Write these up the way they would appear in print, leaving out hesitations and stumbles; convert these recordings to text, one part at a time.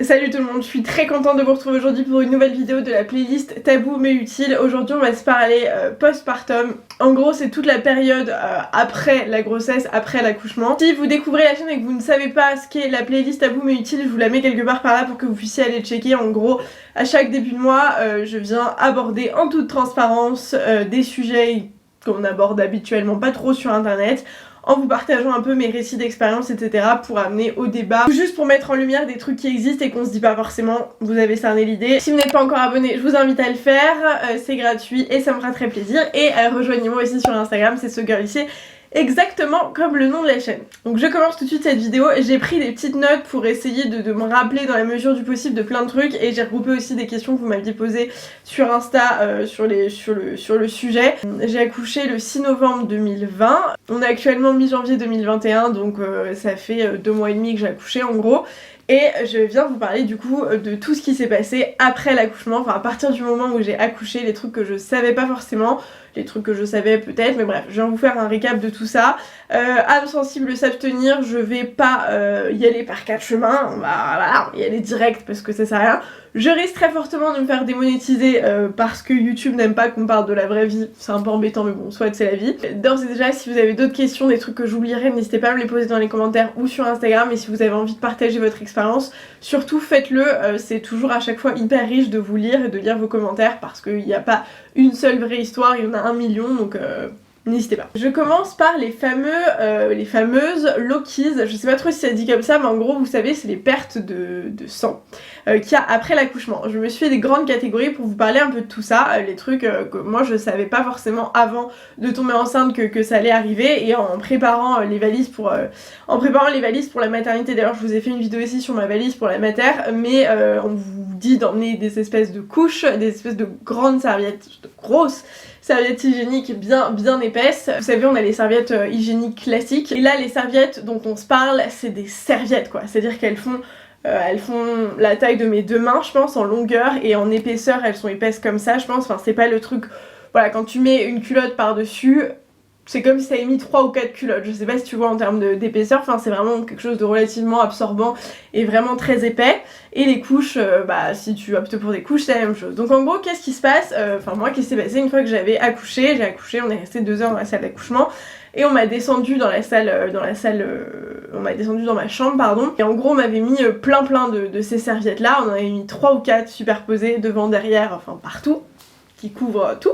Salut tout le monde, je suis très contente de vous retrouver aujourd'hui pour une nouvelle vidéo de la playlist Tabou mais utile. Aujourd'hui on va se parler postpartum. En gros c'est toute la période après la grossesse, après l'accouchement. Si vous découvrez la chaîne et que vous ne savez pas ce qu'est la playlist Tabou mais utile, je vous la mets quelque part par là pour que vous puissiez aller checker. En gros, à chaque début de mois, je viens aborder en toute transparence des sujets qu'on aborde habituellement pas trop sur internet, en vous partageant un peu mes récits d'expérience, etc. pour amener au débat, ou juste pour mettre en lumière des trucs qui existent et qu'on se dit pas forcément. Vous avez cerné l'idée. Si vous n'êtes pas encore abonné, je vous invite à le faire, c'est gratuit et ça me fera très plaisir. Et rejoignez-moi aussi sur Instagram, c'est ce girl ici, exactement comme le nom de la chaîne. Donc je commence tout de suite cette vidéo et j'ai pris des petites notes pour essayer de me rappeler dans la mesure du possible de plein de trucs, et j'ai regroupé aussi des questions que vous m'aviez posées sur Insta sur le sujet. J'ai accouché le 6 novembre 2020, on est actuellement mi-janvier 2021, donc ça fait 2 mois et demi que j'ai accouché en gros. Et je viens vous parler du coup de tout ce qui s'est passé après l'accouchement, enfin à partir du moment où j'ai accouché, les trucs que je savais pas forcément, les trucs que je savais peut-être, mais bref, je viens vous faire un récap de tout ça. Âme sensible, s'abstenir, je vais pas y aller par 4 chemins, on va y aller direct parce que ça sert à rien. Je risque très fortement de me faire démonétiser parce que YouTube n'aime pas qu'on parle de la vraie vie, c'est un peu embêtant mais bon, soit c'est la vie. D'ores et déjà, si vous avez d'autres questions, des trucs que j'oublierai, n'hésitez pas à me les poser dans les commentaires ou sur Instagram, et si vous avez envie de partager votre expérience, surtout faites-le, c'est toujours à chaque fois hyper riche de vous lire et de lire vos commentaires parce qu'il n'y a pas une seule vraie histoire, il y en a 1 million, donc n'hésitez pas. Je commence par les fameuses Lokies, je sais pas trop si ça dit comme ça, mais en gros vous savez c'est les pertes de sang qu'il y a après l'accouchement. Je me suis fait des grandes catégories pour vous parler un peu de tout ça, les trucs que moi je savais pas forcément avant de tomber enceinte que ça allait arriver, et en préparant les valises pour la maternité. D'ailleurs je vous ai fait une vidéo ici sur ma valise pour la mater, mais on vous dit d'emmener des espèces de couches, des espèces de grandes serviettes, de grosses serviettes hygiéniques bien épaisses. Vous savez, on a les serviettes hygiéniques classiques, et là les serviettes dont on se parle, c'est des serviettes quoi, c'est-à-dire qu'elles font la taille de mes 2 mains je pense en longueur, et en épaisseur elles sont épaisses comme ça je pense, enfin c'est pas le truc, voilà, quand tu mets une culotte par dessus c'est comme si t'avais mis 3 ou 4 culottes, je sais pas si tu vois en termes d'épaisseur, enfin c'est vraiment quelque chose de relativement absorbant et vraiment très épais. Et les couches, si tu optes pour des couches c'est la même chose. Donc en gros qu'est-ce qui se passe, moi qu'est-ce qui s'est passé une fois que j'avais accouché, j'ai accouché, on est resté 2 heures dans la salle d'accouchement, et on m'a descendu dans la salle, on m'a descendu dans ma chambre pardon, et en gros on m'avait mis plein de ces serviettes là, on en avait mis 3 ou 4 superposées devant, derrière, enfin partout, qui couvrent tout.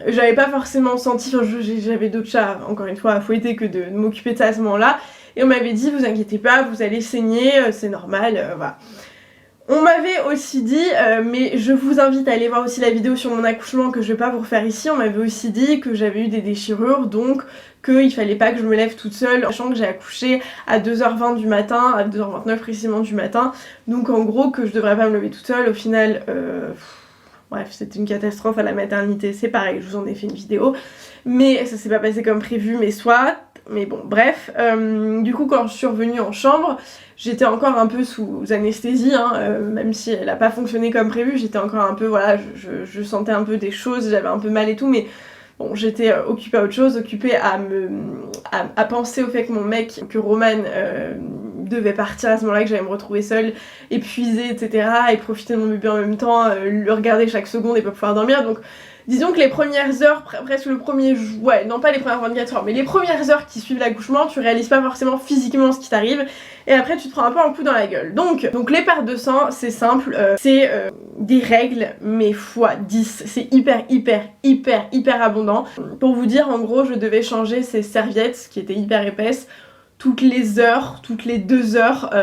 J'avais pas forcément senti, j'avais d'autres chats encore une fois à fouetter que de m'occuper de ça à ce moment là, et on m'avait dit vous inquiétez pas, vous allez saigner, c'est normal, voilà. On m'avait aussi dit, mais je vous invite à aller voir aussi la vidéo sur mon accouchement que je vais pas vous refaire ici, on m'avait aussi dit que j'avais eu des déchirures, donc qu'il fallait pas que je me lève toute seule, sachant que j'ai accouché à 2h20 du matin, à 2h29 précisément du matin, donc en gros que je devrais pas me lever toute seule. Au final bref, c'était une catastrophe à la maternité, c'est pareil, je vous en ai fait une vidéo, mais ça s'est pas passé comme prévu, mais soit, mais bon, bref. Du coup, quand je suis revenue en chambre, j'étais encore un peu sous anesthésie, même si elle a pas fonctionné comme prévu, j'étais encore un peu, voilà, je sentais un peu des choses, j'avais un peu mal et tout, mais bon, j'étais occupée à autre chose, occupée à penser au fait que mon mec, que Roman, devait partir à ce moment-là, que j'allais me retrouver seule, épuisée, etc. et profiter de mon bébé en même temps, le regarder chaque seconde et pas pouvoir dormir. Donc disons que les premières heures, presque le premier jour, ouais, non pas les premières 24 heures, mais les premières heures qui suivent l'accouchement, tu réalises pas forcément physiquement ce qui t'arrive, et après tu te prends un peu un coup dans la gueule. Donc les pertes de sang, c'est simple, c'est des règles, mais fois 10, c'est hyper abondant. Pour vous dire, en gros, je devais changer ces serviettes, qui étaient hyper épaisses, toutes les heures, toutes les 2 heures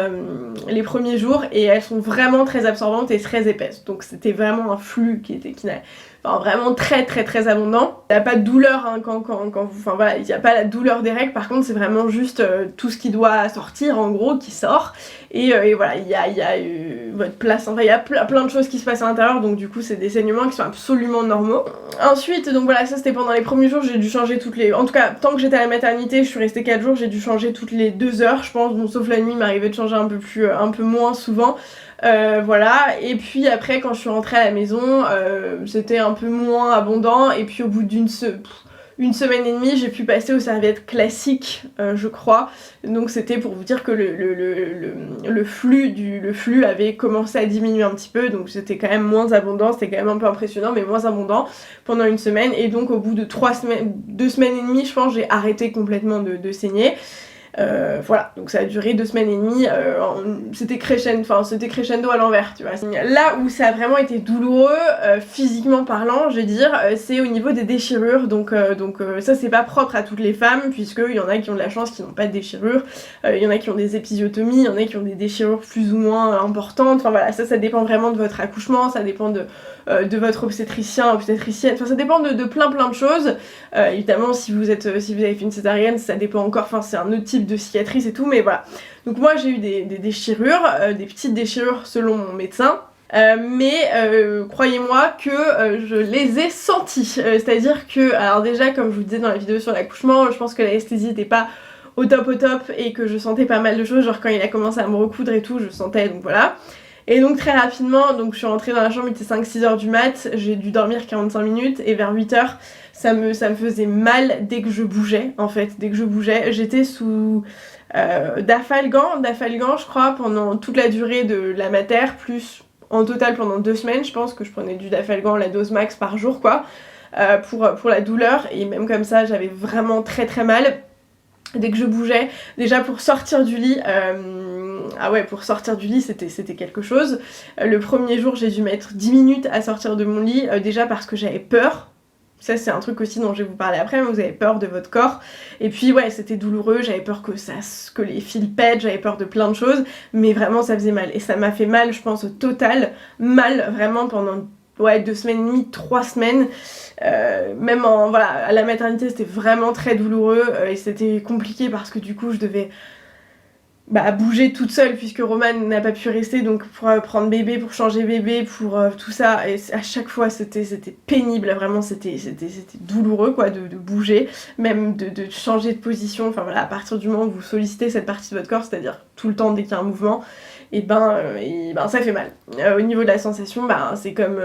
les premiers jours, et elles sont vraiment très absorbantes et très épaisses, donc c'était vraiment un flux qui n'avait vraiment très abondant. Il n'y a pas de douleur quand vous, enfin voilà, il n'y a pas la douleur des règles, par contre c'est vraiment juste tout ce qui doit sortir en gros qui sort, et voilà, il y a votre place, enfin il y a plein de choses qui se passent à l'intérieur, donc du coup c'est des saignements qui sont absolument normaux. Ensuite, donc voilà, ça c'était pendant les premiers jours, j'ai dû changer en tout cas tant que j'étais à la maternité, je suis restée 4 jours, j'ai dû changer toutes les 2 heures je pense, bon sauf la nuit, il m'arrivait de changer un peu moins souvent. Voilà, et puis après quand je suis rentrée à la maison, c'était un peu moins abondant, et puis au bout une semaine et demie, j'ai pu passer aux serviettes classiques, je crois. Donc c'était pour vous dire que le flux avait commencé à diminuer un petit peu, donc c'était quand même moins abondant, c'était quand même un peu impressionnant, mais moins abondant pendant une semaine. Et donc au bout de 2 semaines et demie, je pense, j'ai arrêté complètement de saigner. Voilà, donc ça a duré 2 semaines et demie, c'était crescendo à l'envers, tu vois. Là où ça a vraiment été douloureux, physiquement parlant, je vais dire, c'est au niveau des déchirures, donc ça c'est pas propre à toutes les femmes, puisqu'il y en a qui ont de la chance qui n'ont pas de déchirures, il y en a qui ont des épisiotomies, il y en a qui ont des déchirures plus ou moins importantes, enfin voilà, ça dépend vraiment de votre accouchement, ça dépend de votre obstétricienne, enfin ça dépend de plein de choses. Évidemment si vous avez fait une césarienne, ça dépend encore, enfin c'est un autre type de cicatrice et tout, mais voilà. Donc moi j'ai eu des déchirures, des petites déchirures selon mon médecin. Mais croyez-moi que je les ai senties, c'est-à-dire que, alors déjà comme je vous disais dans la vidéo sur l'accouchement, je pense que l'anesthésie n'était pas au top et que je sentais pas mal de choses, genre quand il a commencé à me recoudre et tout, je sentais, donc voilà. Et donc très rapidement, donc je suis rentrée dans la chambre, il était 5-6 heures du mat, j'ai dû dormir 45 minutes et vers 8 heures, ça me faisait mal dès que je bougeais, en fait, dès que je bougeais. J'étais sous Dafalgan, je crois, pendant toute la durée de la mater, plus en total pendant 2 semaines, je pense que je prenais du Dafalgan, la dose max par jour, quoi, pour la douleur, et même comme ça, j'avais vraiment très mal. Dès que je bougeais, déjà pour sortir du lit, ah ouais, pour sortir du lit c'était quelque chose. Le premier jour j'ai dû mettre 10 minutes à sortir de mon lit, déjà parce que j'avais peur. Ça c'est un truc aussi dont je vais vous parler après, mais vous avez peur de votre corps. Et puis ouais, c'était douloureux, j'avais peur que les fils pètent, j'avais peur de plein de choses, mais vraiment ça faisait mal. Et ça m'a fait mal, je pense, au total, mal vraiment pendant 2 semaines et demie, 3 semaines. Même voilà, à la maternité c'était vraiment très douloureux et c'était compliqué parce que du coup je devais bouger toute seule puisque Roman n'a pas pu rester, donc pour prendre bébé, pour changer bébé, pour tout ça, et à chaque fois c'était pénible, vraiment c'était douloureux quoi de bouger, même de changer de position, enfin voilà, à partir du moment où vous sollicitez cette partie de votre corps, c'est-à-dire tout le temps dès qu'il y a un mouvement, et ça fait mal. Au niveau de la sensation, c'est comme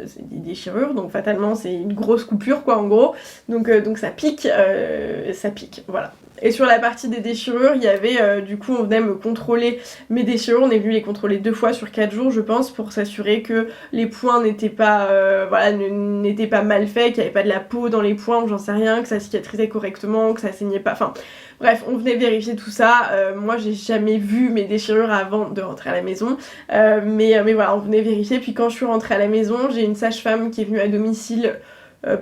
c'est des déchirures, donc fatalement c'est une grosse coupure quoi en gros, donc ça pique, voilà. Et sur la partie des déchirures, il y avait du coup on venait me contrôler mes déchirures, on est venu les contrôler 2 fois sur 4 jours je pense, pour s'assurer que les points n'étaient pas n'étaient pas mal faits, qu'il n'y avait pas de la peau dans les points ou j'en sais rien, que ça cicatrisait correctement, que ça saignait pas, enfin bref, on venait vérifier tout ça. Moi j'ai jamais vu mes déchirures avant de rentrer à la maison, mais voilà, on venait vérifier. Puis quand je suis rentrée à la maison, j'ai une sage-femme qui est venue à domicile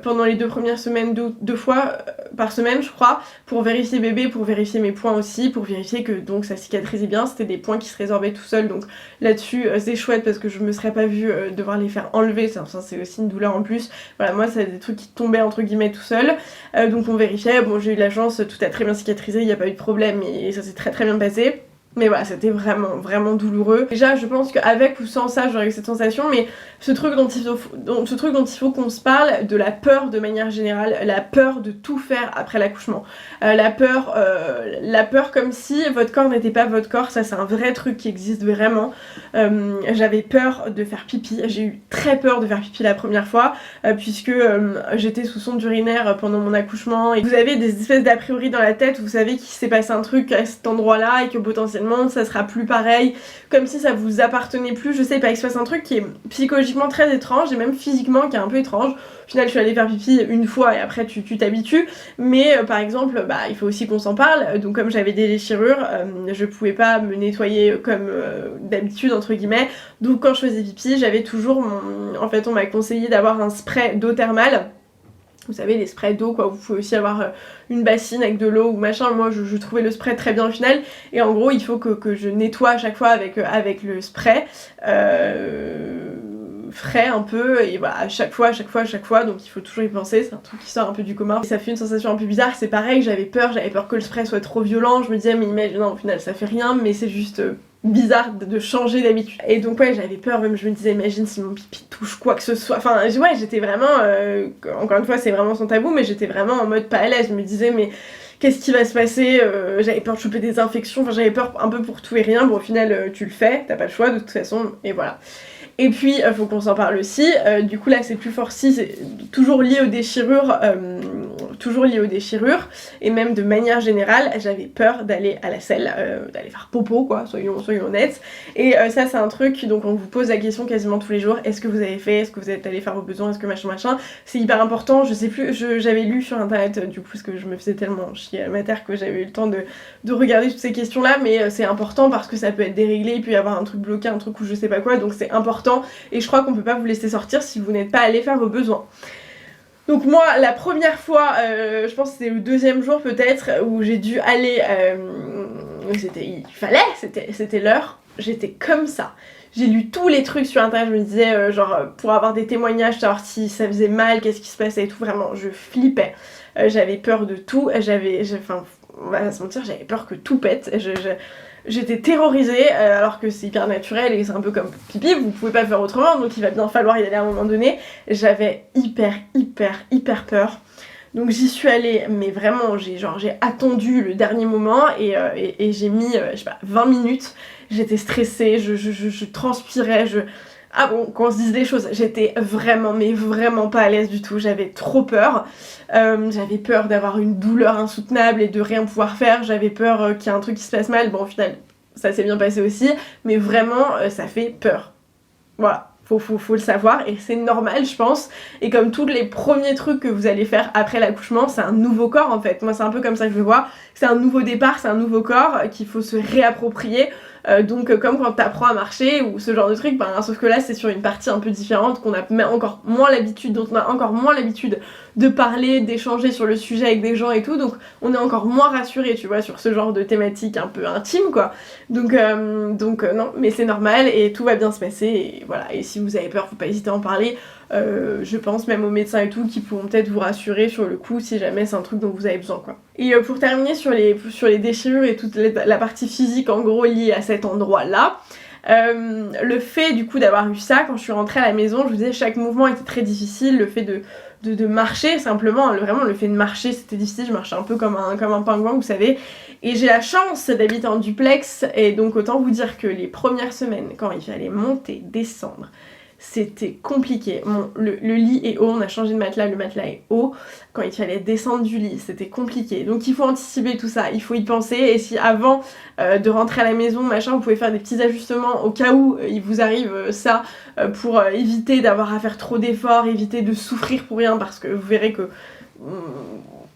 pendant les 2 premières semaines, 2 fois par semaine je crois, pour vérifier bébé, pour vérifier mes points aussi, pour vérifier que donc ça cicatrisait bien, c'était des points qui se résorbaient tout seuls, donc là-dessus c'est chouette parce que je me serais pas vue devoir les faire enlever, ça c'est aussi une douleur en plus, voilà, moi c'est des trucs qui tombaient entre guillemets tout seuls, donc on vérifiait, bon j'ai eu la chance, tout a très bien cicatrisé, il n'y a pas eu de problème et ça s'est très bien passé. Mais voilà, c'était vraiment douloureux. Déjà, je pense qu'avec ou sans ça, j'aurais eu cette sensation, mais ce truc dont il faut qu'on se parle, de la peur de manière générale, la peur de tout faire après l'accouchement. La peur comme si votre corps n'était pas votre corps, ça c'est un vrai truc qui existe vraiment. J'avais peur de faire pipi, j'ai eu très peur de faire pipi la première fois, puisque j'étais sous sonde urinaire pendant mon accouchement, et vous avez des espèces d'a priori dans la tête, vous savez qu'il s'est passé un truc à cet endroit-là, et que potentiellement ça sera plus pareil, comme si ça vous appartenait plus, je sais pas, il se passe un truc qui est psychologiquement très étrange et même physiquement qui est un peu étrange. Au final je suis allée faire pipi une fois et après tu t'habitues, mais par exemple il faut aussi qu'on s'en parle, donc comme j'avais des déchirures, je pouvais pas me nettoyer comme d'habitude entre guillemets, donc quand je faisais pipi j'avais toujours en fait on m'a conseillé d'avoir un spray d'eau thermale. Vous savez, les sprays d'eau quoi, vous pouvez aussi avoir une bassine avec de l'eau ou machin, moi je trouvais le spray très bien au final, et en gros il faut que je nettoie à chaque fois avec le spray, frais un peu, et voilà, à chaque fois, donc il faut toujours y penser, c'est un truc qui sort un peu du commun. Et ça fait une sensation un peu bizarre, c'est pareil, j'avais peur que le spray soit trop violent, je me disais mais imagine, non au final ça fait rien, mais c'est juste bizarre de changer d'habitude. Et donc ouais, j'avais peur, même je me disais imagine si mon pipi touche quoi que ce soit, enfin ouais, j'étais vraiment, encore une fois c'est vraiment son tabou, mais j'étais vraiment en mode pas à l'aise, je me disais mais qu'est-ce qui va se passer, j'avais peur de choper des infections, enfin j'avais peur un peu pour tout et rien, bon au final tu le fais, t'as pas le choix de toute façon, et voilà. Et puis, faut qu'on s'en parle aussi, du coup là c'est plus fort si, c'est toujours lié aux déchirures, toujours lié aux déchirures, et même de manière générale, j'avais peur d'aller à la selle, d'aller faire popo quoi, soyons honnêtes. Et ça c'est un truc, donc on vous pose la question quasiment tous les jours, est-ce que vous avez fait, est-ce que vous êtes allé faire vos besoins, est-ce que machin, c'est hyper important, je sais plus, j'avais lu sur internet du coup, parce que je me faisais tellement chier à ma terre que j'avais eu le temps de regarder toutes ces questions là, mais c'est important parce que ça peut être déréglé, il peut y avoir un truc bloqué, un truc ou je sais pas quoi, donc c'est important, et je crois qu'on peut pas vous laisser sortir si vous n'êtes pas allé faire vos besoins. Donc moi, la première fois, je pense que c'était le deuxième jour peut-être, où j'ai dû aller, c'était l'heure, j'étais comme ça. J'ai lu tous les trucs sur internet, je me disais, genre, pour avoir des témoignages, savoir si ça faisait mal, qu'est-ce qui se passait et tout, vraiment, je flippais. J'avais peur de tout, enfin, on va se mentir, j'avais peur que tout pète, j'étais terrorisée, alors que c'est hyper naturel et c'est un peu comme pipi, vous pouvez pas faire autrement, donc il va bien falloir y aller à un moment donné. J'avais hyper peur. Donc j'y suis allée, mais vraiment, j'ai attendu le dernier moment et j'ai mis, je sais pas, 20 minutes. J'étais stressée, je transpirais, Ah bon, qu'on se dise des choses, j'étais vraiment, mais vraiment pas à l'aise du tout, j'avais trop peur. J'avais peur d'avoir une douleur insoutenable et de rien pouvoir faire, j'avais peur qu'il y ait un truc qui se passe mal. Bon, au final, ça s'est bien passé aussi, mais vraiment, ça fait peur. Voilà. Faut le savoir, et c'est normal je pense, et comme tous les premiers trucs que vous allez faire après l'accouchement, c'est un nouveau corps en fait, moi c'est un peu comme ça que je le vois, c'est un nouveau départ, c'est un nouveau corps qu'il faut se réapproprier, donc comme quand t'apprends à marcher ou ce genre de truc, sauf que là c'est sur une partie un peu différente, qu'on a encore moins l'habitude, dont on a encore moins l'habitude de parler, d'échanger sur le sujet avec des gens et tout, donc on est encore moins rassuré, tu vois, sur ce genre de thématique un peu intime quoi, donc non, mais c'est normal et tout va bien se passer, et voilà, et si vous avez peur, faut pas hésiter à en parler, je pense même aux médecins et tout qui pourront peut-être vous rassurer sur le coup si jamais c'est un truc dont vous avez besoin quoi. Et pour terminer sur les déchirures et toute la partie physique en gros liée à cet endroit là, le fait du coup d'avoir eu ça, quand je suis rentrée à la maison, je vous disais chaque mouvement était très difficile, le fait de marcher simplement, vraiment le fait de marcher c'était difficile, je marchais un peu comme un pingouin vous savez, et j'ai la chance d'habiter en duplex, et donc autant vous dire que les premières semaines quand il fallait monter, descendre, c'était compliqué. Bon, le lit est haut, on a changé de matelas, le matelas est haut. Quand il fallait descendre du lit, c'était compliqué. Donc il faut anticiper tout ça, il faut y penser. Et si avant de rentrer à la maison, machin, vous pouvez faire des petits ajustements au cas où il vous arrive ça, pour éviter d'avoir à faire trop d'efforts, éviter de souffrir pour rien, parce que vous verrez que...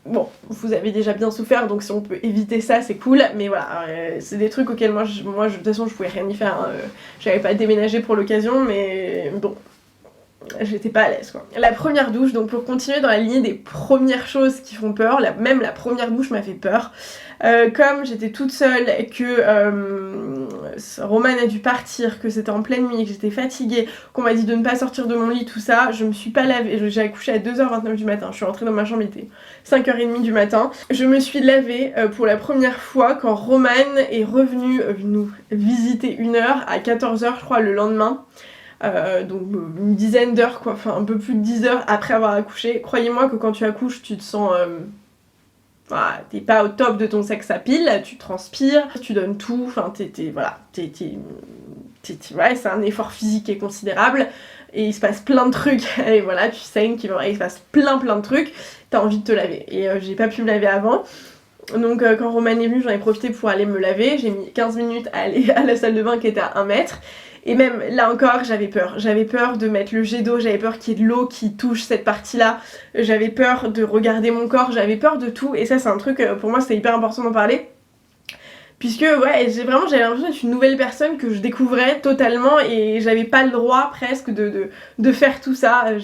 bon, vous avez déjà bien souffert, donc si on peut éviter ça, c'est cool, mais voilà, c'est des trucs auxquels moi, de toute façon, je pouvais rien y faire, hein. J'avais pas déménagé pour l'occasion, mais bon, j'étais pas à l'aise, quoi. La première douche, donc pour continuer dans la lignée des premières choses qui font peur, même la première douche m'a fait peur. Comme j'étais toute seule et que Roman a dû partir, que c'était en pleine nuit, que j'étais fatiguée, qu'on m'a dit de ne pas sortir de mon lit, tout ça, je me suis pas lavée, j'ai accouché à 2h29 du matin, je suis rentrée dans ma chambre, il était 5h30 du matin. Je me suis lavée pour la première fois quand Roman est revenu nous visiter 1h à 14h je crois le lendemain. Donc une dizaine d'heures quoi, enfin un peu plus de 10 heures après avoir accouché. Croyez-moi que quand tu accouches tu te sens... t'es pas au top de ton sex appeal, tu transpires, tu donnes tout, enfin ouais, c'est un effort physique qui est considérable, et il se passe plein de trucs, et voilà, tu saignes, il se passe plein de trucs, t'as envie de te laver, et j'ai pas pu me laver avant. Donc quand Roman est venu, j'en ai profité pour aller me laver, j'ai mis 15 minutes à aller à la salle de bain qui était à 1 mètre, et même là encore j'avais peur de mettre le jet d'eau, j'avais peur qu'il y ait de l'eau qui touche cette partie là, j'avais peur de regarder mon corps, j'avais peur de tout, et ça c'est un truc, pour moi c'était hyper important d'en parler, puisque ouais, j'avais l'impression d'être une nouvelle personne que je découvrais totalement, et j'avais pas le droit presque de faire tout ça, ouais,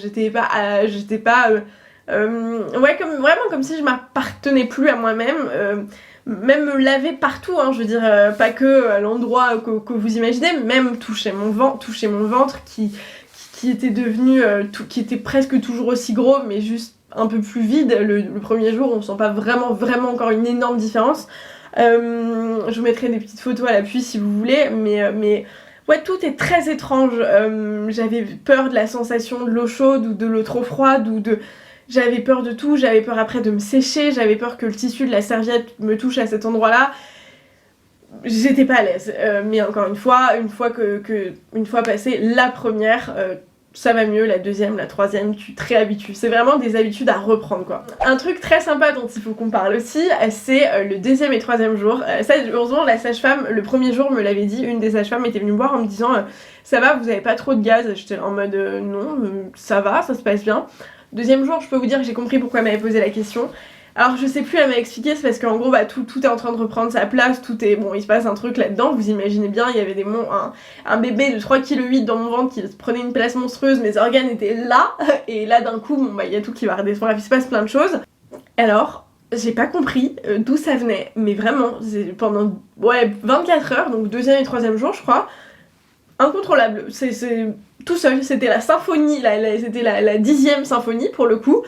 vraiment comme si je m'appartenais plus à moi-même, même me laver partout, hein, je veux dire, pas que à l'endroit que vous imaginez, même toucher mon ventre qui était devenu, qui était presque toujours aussi gros, mais juste un peu plus vide. Le premier jour, on sent pas vraiment encore une énorme différence. Je vous mettrai des petites photos à l'appui si vous voulez, mais ouais, tout est très étrange. J'avais peur de la sensation de l'eau chaude ou de l'eau trop froide, j'avais peur de tout, j'avais peur après de me sécher, j'avais peur que le tissu de la serviette me touche à cet endroit-là. J'étais pas à l'aise, mais encore une fois passée la première, ça va mieux, la deuxième, la troisième, tu te réhabitues. C'est vraiment des habitudes à reprendre quoi. Un truc très sympa dont il faut qu'on parle aussi, c'est le deuxième et troisième jour. Ça, heureusement, la sage-femme, le premier jour me l'avait dit, une des sages-femmes était venue me voir en me disant ça va, vous avez pas trop de gaz. J'étais en mode non, ça va, ça se passe bien. Deuxième jour, je peux vous dire que j'ai compris pourquoi elle m'avait posé la question. Alors je sais plus, elle m'a expliqué, c'est parce qu'en gros bah, tout est en train de reprendre sa place, tout est... Bon, il se passe un truc là-dedans, vous imaginez bien, il y avait un bébé de 3,8 kg dans mon ventre qui prenait une place monstrueuse, mes organes étaient là, et là d'un coup, bon bah il y a tout qui va redescendre, il se passe plein de choses. Alors, j'ai pas compris d'où ça venait, mais vraiment, pendant 24 heures, donc deuxième et troisième jour je crois, incontrôlable, c'est tout seul, c'était la symphonie, c'était la 10e symphonie pour le coup.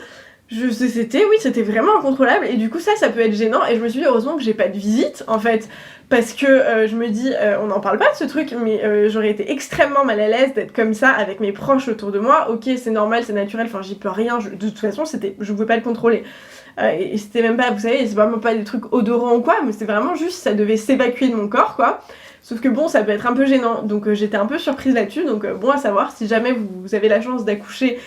C'était vraiment incontrôlable et du coup ça peut être gênant et je me suis dit heureusement que j'ai pas de visite en fait parce que je me dis on n'en parle pas de ce truc mais j'aurais été extrêmement mal à l'aise d'être comme ça avec mes proches autour de moi. Ok, c'est normal, c'est naturel, enfin j'y peux rien, de toute façon je pouvais pas le contrôler et c'était même pas, vous savez, c'est vraiment pas des trucs odorants ou quoi, mais c'est vraiment juste ça devait s'évacuer de mon corps quoi. Sauf que bon, ça peut être un peu gênant, donc j'étais un peu surprise là-dessus, donc bon à savoir, si jamais vous avez la chance d'accoucher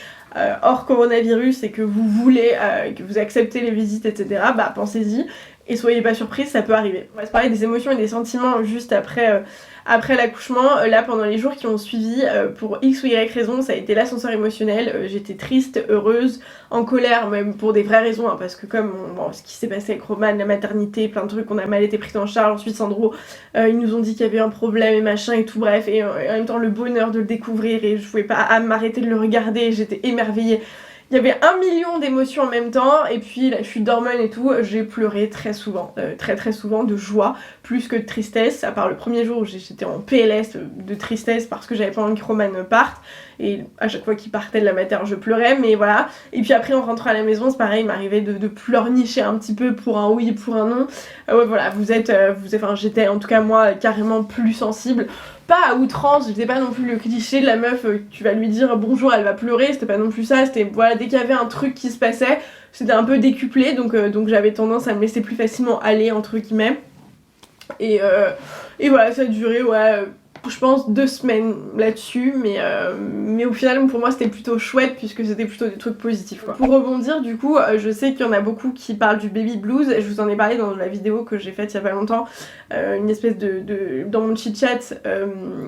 hors coronavirus et que vous voulez, que vous acceptez les visites, etc., bah pensez-y et soyez pas surprise, ça peut arriver. On va se parler des émotions et des sentiments juste après l'accouchement. Là, pendant les jours qui ont suivi, pour X ou Y raison, ça a été l'ascenseur émotionnel. J'étais triste, heureuse, en colère, même pour des vraies raisons, hein, parce que comme ce qui s'est passé avec Roman, la maternité, plein de trucs, on a mal été pris en charge, ensuite Sandro, ils nous ont dit qu'il y avait un problème et machin et tout, bref, et en même temps le bonheur de le découvrir et je pouvais pas m'arrêter de le regarder, j'étais émerveillée. Il y avait 1 million d'émotions en même temps, et puis la chute d'hormones et tout, j'ai pleuré très souvent, très souvent, de joie, plus que de tristesse, à part le premier jour où j'étais en PLS de tristesse parce que j'avais pas envie que Roman parte, et à chaque fois qu'il partait de la mater, je pleurais, mais voilà. Et puis après, en rentrant à la maison, c'est pareil, il m'arrivait de pleurnicher un petit peu pour un oui, pour un non. Ouais, voilà, j'étais en tout cas moi carrément plus sensible. Pas à outrance, j'étais pas non plus le cliché de la meuf, tu vas lui dire bonjour, elle va pleurer, c'était pas non plus ça, c'était voilà, dès qu'il y avait un truc qui se passait, c'était un peu décuplé, donc j'avais tendance à me laisser plus facilement aller, entre guillemets. Et voilà, ça a duré, je pense 2 semaines là-dessus, mais au final pour moi c'était plutôt chouette puisque c'était plutôt des trucs positifs quoi. Pour rebondir du coup, je sais qu'il y en a beaucoup qui parlent du baby blues, je vous en ai parlé dans la vidéo que j'ai faite il y a pas longtemps, une espèce dans mon chit chat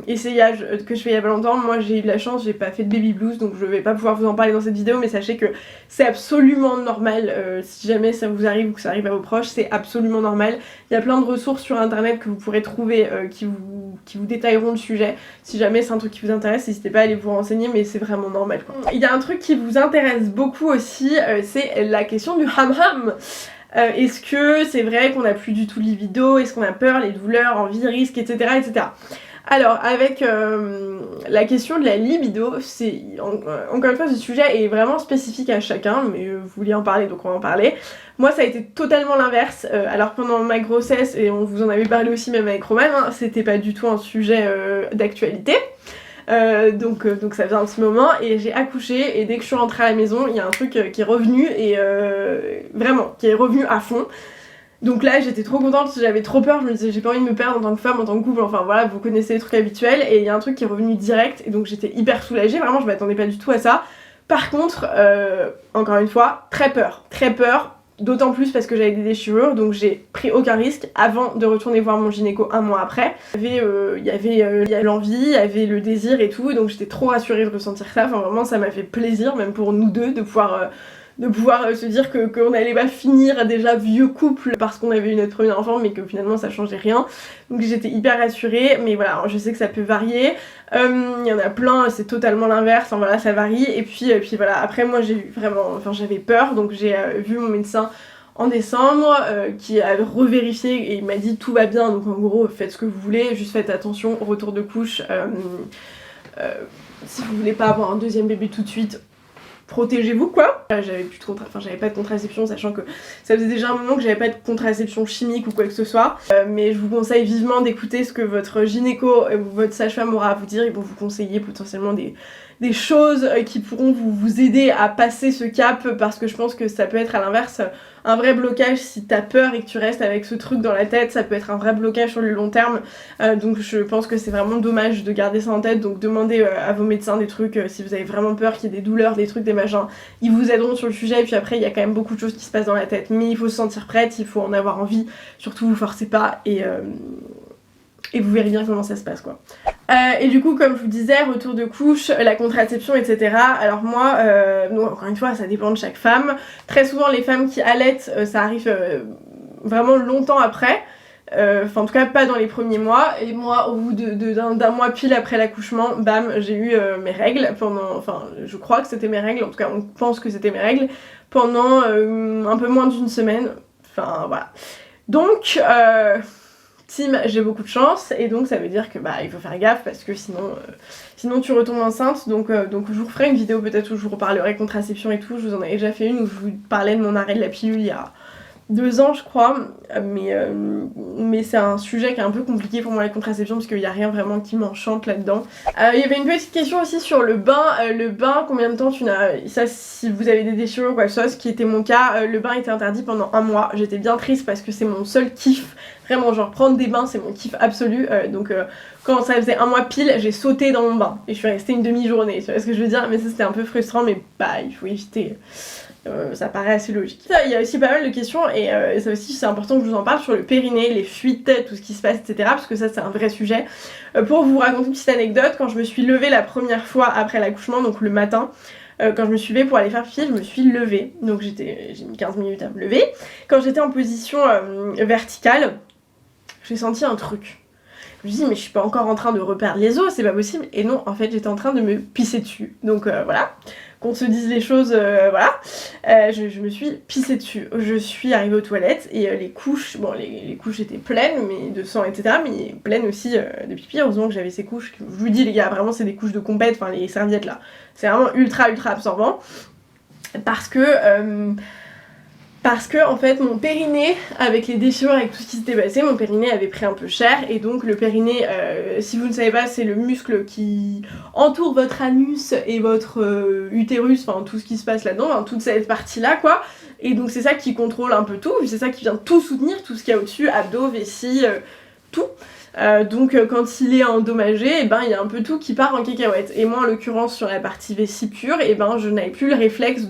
essayage que je fais il y a pas longtemps. Moi j'ai eu de la chance, j'ai pas fait de baby blues donc je vais pas pouvoir vous en parler dans cette vidéo, mais sachez que c'est absolument normal, si jamais ça vous arrive ou que ça arrive à vos proches, c'est absolument normal. Il y a plein de ressources sur internet que vous pourrez trouver qui vous détailleront le sujet. Si jamais c'est un truc qui vous intéresse, n'hésitez pas à aller vous renseigner, mais c'est vraiment normal quoi. Il y a un truc qui vous intéresse beaucoup aussi, c'est la question du ham-ham. Est-ce que c'est vrai qu'on n'a plus du tout de libido? Est-ce qu'on a peur, les douleurs, envie, risque, etc. etc. Alors avec la question de la libido, c'est encore une fois ce sujet est vraiment spécifique à chacun, mais vous vouliez en parler donc on va en parler. Moi ça a été totalement l'inverse, alors pendant ma grossesse, et on vous en avait parlé aussi même avec Roman, hein, c'était pas du tout un sujet d'actualité. Donc ça faisait un petit moment et j'ai accouché et dès que je suis rentrée à la maison il y a un truc qui est revenu et vraiment qui est revenu à fond. Donc là j'étais trop contente, j'avais trop peur, je me disais j'ai pas envie de me perdre en tant que femme, en tant que couple, enfin voilà, vous connaissez les trucs habituels, et il y a un truc qui est revenu direct et donc j'étais hyper soulagée, vraiment je m'attendais pas du tout à ça. Par contre, encore une fois, très peur, d'autant plus parce que j'avais des déchirures, donc j'ai pris aucun risque avant de retourner voir mon gynéco 1 mois après. Il y avait l'envie, il y avait le désir et tout, donc j'étais trop rassurée de ressentir ça, enfin vraiment ça m'a fait plaisir, même pour nous deux, de pouvoir se dire qu'on allait pas finir déjà vieux couple parce qu'on avait eu notre premier enfant mais que finalement ça changeait rien. Donc j'étais hyper rassurée, mais voilà, je sais que ça peut varier. Il y en a plein, c'est totalement l'inverse, enfin voilà, ça varie. Et puis voilà, après moi j'ai eu vraiment, j'avais peur, donc j'ai vu mon médecin en décembre qui a revérifié et il m'a dit tout va bien, donc en gros faites ce que vous voulez, juste faites attention au retour de couche. Si vous voulez pas avoir un deuxième bébé tout de suite, protégez-vous quoi. J'avais plus de j'avais pas de contraception, sachant que ça faisait déjà un moment que j'avais pas de contraception chimique ou quoi que ce soit. Mais je vous conseille vivement d'écouter ce que votre gynéco ou votre sage-femme aura à vous dire. Ils vont vous conseiller potentiellement des choses qui pourront vous aider à passer ce cap, parce que je pense que ça peut être à l'inverse un vrai blocage si t'as peur et que tu restes avec ce truc dans la tête. Ça peut être un vrai blocage sur le long terme, donc je pense que c'est vraiment dommage de garder ça en tête. Donc demandez à vos médecins des trucs si vous avez vraiment peur qu'il y ait des douleurs, des trucs, des machins, ils vous aideront sur le sujet. Et puis après il y a quand même beaucoup de choses qui se passent dans la tête, mais il faut se sentir prête, il faut en avoir envie, surtout vous forcez pas, et vous verrez bien comment ça se passe quoi. Et du coup, comme je vous disais, retour de couche, la contraception, etc. Alors moi, donc encore une fois, ça dépend de chaque femme. Très souvent, les femmes qui allaitent, ça arrive vraiment longtemps après. Enfin, en tout cas, pas dans les premiers mois. Et moi, au bout d'un mois pile après l'accouchement, bam, j'ai eu mes règles pendant... Enfin, je crois que c'était mes règles, en tout cas, on pense que c'était mes règles, pendant un peu moins d'une semaine. Enfin, voilà. Donc... Team, j'ai beaucoup de chance, et donc ça veut dire que il faut faire gaffe, parce que sinon tu retombes enceinte. Donc je vous referai une vidéo peut-être où je vous reparlerai contraception et tout. Je vous en avais déjà fait une où je vous parlais de mon arrêt de la pilule il y a 2 ans je crois, mais c'est un sujet qui est un peu compliqué pour moi, la contraception, parce qu'il n'y a rien vraiment qui m'enchante là-dedans. Il y avait une petite question aussi sur le bain. Le bain, combien de temps tu n'as... Ça, si vous avez des déchirures ou quoi que ce soit, ce qui était mon cas, le bain était interdit pendant 1 mois. J'étais bien triste parce que c'est mon seul kiff. Vraiment, genre prendre des bains, c'est mon kiff absolu. Donc quand ça faisait 1 mois pile, j'ai sauté dans mon bain et je suis restée une demi-journée. Tu vois ce que je veux dire? Mais ça, c'était un peu frustrant, mais il faut éviter. Ça paraît assez logique. Il y a aussi pas mal de questions, et ça aussi c'est important que je vous en parle, sur le périnée, les fuites, tout ce qui se passe, etc. Parce que ça c'est un vrai sujet. Pour vous raconter une petite anecdote, quand je me suis levée la première fois après l'accouchement, donc le matin, quand je me suis levée pour aller faire pipi, je me suis levée. Donc j'ai mis 15 minutes à me lever. Quand j'étais en position verticale, j'ai senti un truc. Je me suis dit, mais je suis pas encore en train de reperdre les os, c'est pas possible. Et non, en fait, j'étais en train de me pisser dessus. Donc voilà, qu'on se dise les choses, voilà. Je me suis pissée dessus. Je suis arrivée aux toilettes, et les couches, bon, les couches étaient pleines, mais de sang, etc. Mais pleines aussi de pipi. Heureusement que j'avais ces couches. Je vous dis, les gars, vraiment, c'est des couches de compète, enfin, les serviettes là. C'est vraiment ultra absorbant. Parce que en fait mon périnée, avec les déchirures, avec tout ce qui s'était passé, mon périnée avait pris un peu cher. Et donc le périnée, si vous ne savez pas, c'est le muscle qui entoure votre anus et votre utérus, enfin tout ce qui se passe là-dedans, hein, toute cette partie là quoi. Et donc c'est ça qui contrôle un peu tout, c'est ça qui vient tout soutenir, tout ce qu'il y a au-dessus, abdos, vessie, tout. Donc quand il est endommagé, il y a un peu tout qui part en cacahuète. Et moi en l'occurrence sur la partie vessie pure, je n'avais plus le réflexe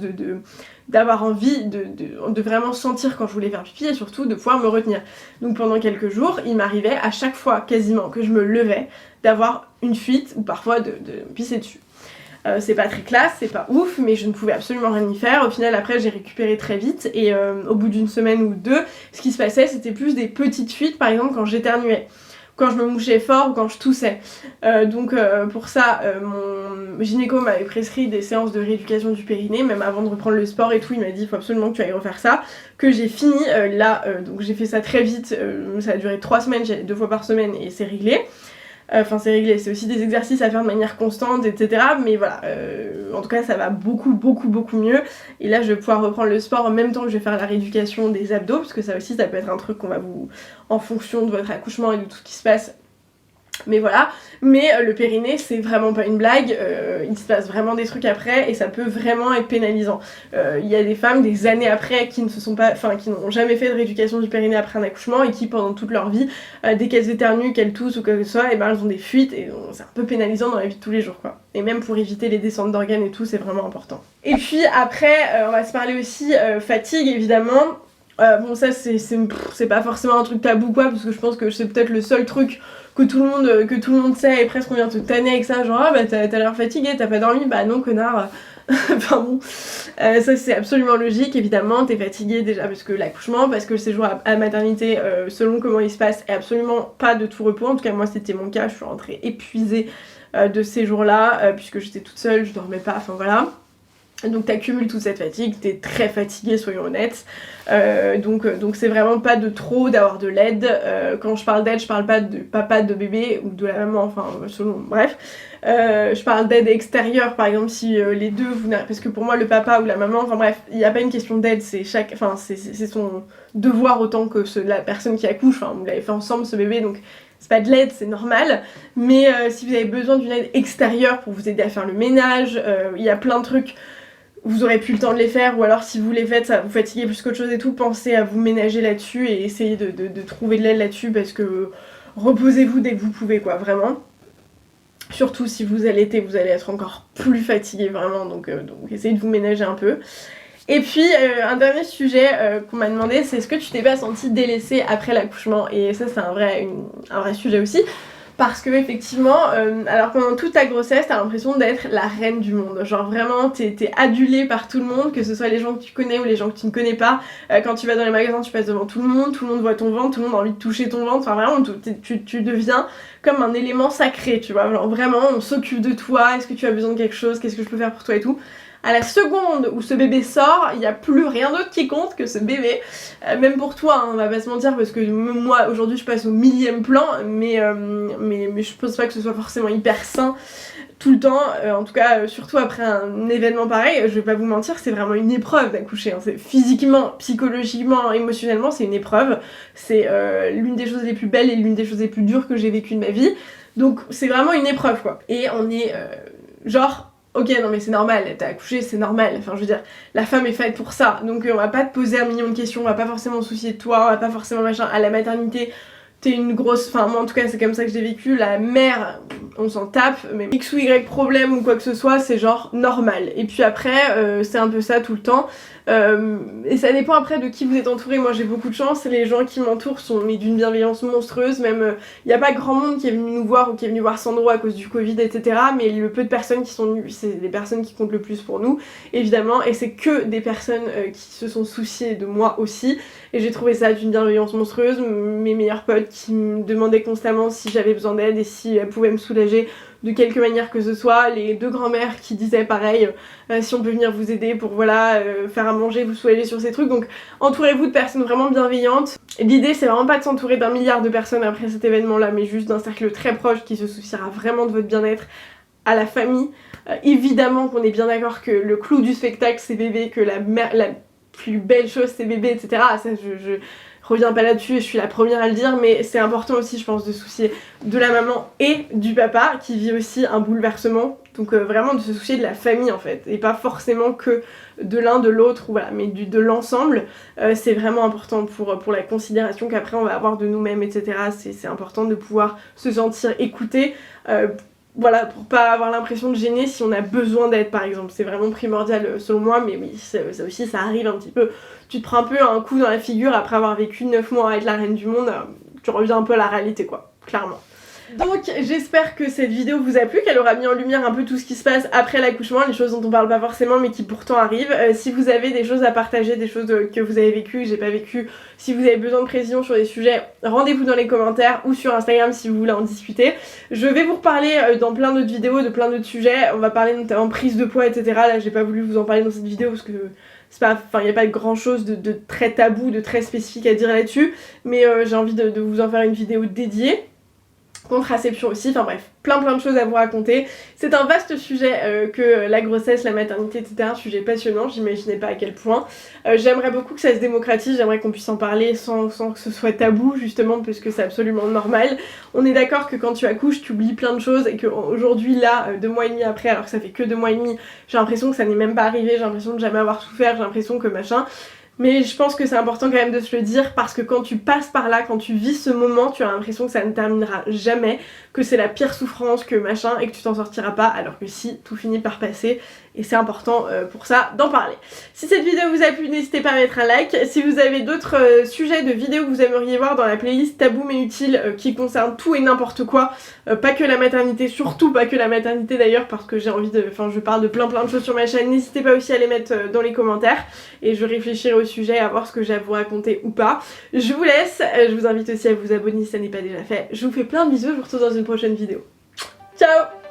d'avoir envie de vraiment sentir quand je voulais faire pipi, et surtout de pouvoir me retenir. Donc pendant quelques jours, il m'arrivait à chaque fois quasiment que je me levais d'avoir une fuite, ou parfois de me pisser dessus. C'est pas très classe, c'est pas ouf, mais je ne pouvais absolument rien y faire. Au final après j'ai récupéré très vite, et au bout d'une semaine ou 2, ce qui se passait c'était plus des petites fuites, par exemple quand j'éternuais, quand je me mouchais fort ou quand je toussais. Donc pour ça, mon gynéco m'avait prescrit des séances de rééducation du périnée, même avant de reprendre le sport et tout, il m'a dit il faut absolument que tu ailles refaire ça, que j'ai fini donc j'ai fait ça très vite, ça a duré 3 semaines, j'y allais 2 fois par semaine et c'est réglé. Enfin c'est réglé, c'est aussi des exercices à faire de manière constante, etc. Mais voilà, en tout cas ça va beaucoup mieux. Et là je vais pouvoir reprendre le sport en même temps que je vais faire la rééducation des abdos, parce que ça aussi ça peut être un truc qu'on va vous... en fonction de votre accouchement et de tout ce qui se passe. Mais voilà, mais le périnée c'est vraiment pas une blague, il se passe vraiment des trucs après et ça peut vraiment être pénalisant. Il y a des femmes des années après qui n'ont jamais fait de rééducation du périnée après un accouchement et qui pendant toute leur vie, dès qu'elles éternuent, qu'elles toussent ou quoi que ce soit, elles ont des fuites, et c'est un peu pénalisant dans la vie de tous les jours quoi. Et même pour éviter les descentes d'organes et tout, c'est vraiment important. Et puis après, on va se parler aussi fatigue évidemment. Bon ça c'est pas forcément un truc tabou quoi, parce que je pense que c'est peut-être le seul truc que tout le monde sait, et presque on vient te tanner avec ça, genre t'as l'air fatigué, t'as pas dormi, bah non connard. Enfin bon, ça c'est absolument logique, évidemment t'es fatigué déjà parce que l'accouchement, parce que le séjour à maternité, selon comment il se passe, est absolument pas de tout repos. En tout cas moi c'était mon cas, je suis rentrée épuisée de ces jours là, puisque j'étais toute seule, je dormais pas, enfin voilà. Donc t'accumules toute cette fatigue, t'es très fatigué, soyons honnêtes. Donc c'est vraiment pas de trop d'avoir de l'aide. Quand je parle d'aide, je parle pas de papa, de bébé ou de la maman, enfin selon, bref. Je parle d'aide extérieure, par exemple si les deux, parce que pour moi le papa ou la maman, enfin bref, il n'y a pas une question d'aide, c'est son devoir autant que la personne qui accouche, enfin vous l'avez fait ensemble ce bébé, donc c'est pas de l'aide, c'est normal, mais si vous avez besoin d'une aide extérieure pour vous aider à faire le ménage, il y a plein de trucs, vous aurez plus le temps de les faire, ou alors si vous les faites, ça va vous fatiguer plus qu'autre chose et tout, pensez à vous ménager là-dessus et essayez de trouver de l'aide là-dessus, parce que reposez-vous dès que vous pouvez, quoi, vraiment. Surtout si vous allaitez, vous allez être encore plus fatigué, vraiment, donc essayez de vous ménager un peu. Et puis, un dernier sujet qu'on m'a demandé, c'est est-ce que tu t'es pas sentie délaissée après l'accouchement? Et ça, c'est un vrai sujet aussi. Parce que effectivement, alors pendant toute ta grossesse, t'as l'impression d'être la reine du monde. Genre vraiment, t'es adulée par tout le monde, que ce soit les gens que tu connais ou les gens que tu ne connais pas. Quand tu vas dans les magasins, tu passes devant tout le monde voit ton ventre, tout le monde a envie de toucher ton ventre. Enfin vraiment, tu deviens comme un élément sacré, tu vois. Genre vraiment, on s'occupe de toi, est-ce que tu as besoin de quelque chose, qu'est-ce que je peux faire pour toi et tout. À la seconde où ce bébé sort, il n'y a plus rien d'autre qui compte que ce bébé. Même pour toi, hein, on va pas se mentir, parce que moi aujourd'hui je passe au 1000e plan, mais je pense pas que ce soit forcément hyper sain tout le temps. En tout cas, surtout après un événement pareil, je vais pas vous mentir, c'est vraiment une épreuve d'accoucher. Hein. C'est physiquement, psychologiquement, émotionnellement, c'est une épreuve. C'est l'une des choses les plus belles et l'une des choses les plus dures que j'ai vécues de ma vie. Donc c'est vraiment une épreuve, quoi. Et on est genre... Ok, non mais c'est normal, t'as accouché, c'est normal, enfin je veux dire, la femme est faite pour ça, donc on va pas te poser un million de questions, on va pas forcément se soucier de toi, on va pas forcément machin, à la maternité, t'es une grosse, enfin moi en tout cas c'est comme ça que je l'ai vécu, la mère, on s'en tape, mais X ou Y problème ou quoi que ce soit, c'est genre normal, et puis après, c'est un peu ça tout le temps, et ça dépend après de qui vous êtes entouré. Moi j'ai beaucoup de chance, les gens qui m'entourent sont d'une bienveillance monstrueuse, même il n'y a pas grand monde qui est venu nous voir ou qui est venu voir Sandro à cause du Covid, etc. Mais le peu de personnes qui sont venues, c'est les personnes qui comptent le plus pour nous, évidemment, et c'est que des personnes qui se sont souciées de moi aussi, et j'ai trouvé ça d'une bienveillance monstrueuse. Mes meilleurs potes qui me demandaient constamment si j'avais besoin d'aide et si elles pouvaient me soulager de quelque manière que ce soit, les deux grands-mères qui disaient pareil, si on peut venir vous aider pour voilà faire à manger, vous soulager sur ces trucs. Donc entourez-vous de personnes vraiment bienveillantes. L'idée c'est vraiment pas de s'entourer d'un milliard de personnes après cet événement là, mais juste d'un cercle très proche qui se souciera vraiment de votre bien-être, à la famille. Évidemment qu'on est bien d'accord que le clou du spectacle c'est bébé, que la plus belle chose c'est bébé, etc. Ça je reviens pas là-dessus et je suis la première à le dire, mais c'est important aussi je pense de se soucier de la maman et du papa qui vit aussi un bouleversement, donc vraiment de se soucier de la famille en fait, et pas forcément que de l'un de l'autre, voilà, mais de l'ensemble. C'est vraiment important pour la considération qu'après on va avoir de nous-mêmes, etc. C'est important de pouvoir se sentir écouté, voilà, pour pas avoir l'impression de gêner si on a besoin d'aide par exemple, c'est vraiment primordial selon moi, mais oui, ça aussi ça arrive un petit peu, tu te prends un peu un coup dans la figure après avoir vécu 9 mois à être la reine du monde, tu reviens un peu à la réalité quoi, clairement. Donc j'espère que cette vidéo vous a plu, qu'elle aura mis en lumière un peu tout ce qui se passe après l'accouchement, les choses dont on parle pas forcément mais qui pourtant arrivent. Si vous avez des choses à partager, des choses que vous avez vécues, que j'ai pas vécues, si vous avez besoin de précision sur des sujets, rendez-vous dans les commentaires ou sur Instagram si vous voulez en discuter. Je vais vous reparler dans plein d'autres vidéos de plein d'autres sujets, on va parler notamment prise de poids, etc. Là j'ai pas voulu vous en parler dans cette vidéo parce que c'est pas, enfin il n'y a pas grand chose de très tabou, de très spécifique à dire là-dessus, mais j'ai envie de vous en faire une vidéo dédiée. Contraception aussi, enfin bref, plein de choses à vous raconter. C'est un vaste sujet que la grossesse, la maternité, etc. Un sujet passionnant, j'imaginais pas à quel point. J'aimerais beaucoup que ça se démocratise, j'aimerais qu'on puisse en parler sans que ce soit tabou justement, puisque c'est absolument normal. On est d'accord que quand tu accouches, tu oublies plein de choses et qu'aujourd'hui là, 2 mois et demi après, alors que ça fait que 2 mois et demi, j'ai l'impression que ça n'est même pas arrivé, j'ai l'impression de jamais avoir souffert, j'ai l'impression que machin... Mais je pense que c'est important quand même de se le dire parce que quand tu passes par là, quand tu vis ce moment, tu as l'impression que ça ne terminera jamais, que c'est la pire souffrance, que machin, et que tu t'en sortiras pas, alors que si, tout finit par passer, et c'est important pour ça d'en parler. Si cette vidéo vous a plu, n'hésitez pas à mettre un like. Si vous avez d'autres sujets de vidéos que vous aimeriez voir dans la playlist Tabou mais utile qui concerne tout et n'importe quoi, pas que la maternité, surtout pas que la maternité d'ailleurs, parce que j'ai envie de... Enfin, je parle de plein de choses sur ma chaîne, n'hésitez pas aussi à les mettre dans les commentaires, et je réfléchirai au sujet, à voir ce que j'ai à vous raconter ou pas. Je vous laisse, je vous invite aussi à vous abonner si ça n'est pas déjà fait. Je vous fais plein de bisous, je vous retrouve dans une prochaine vidéo. Ciao!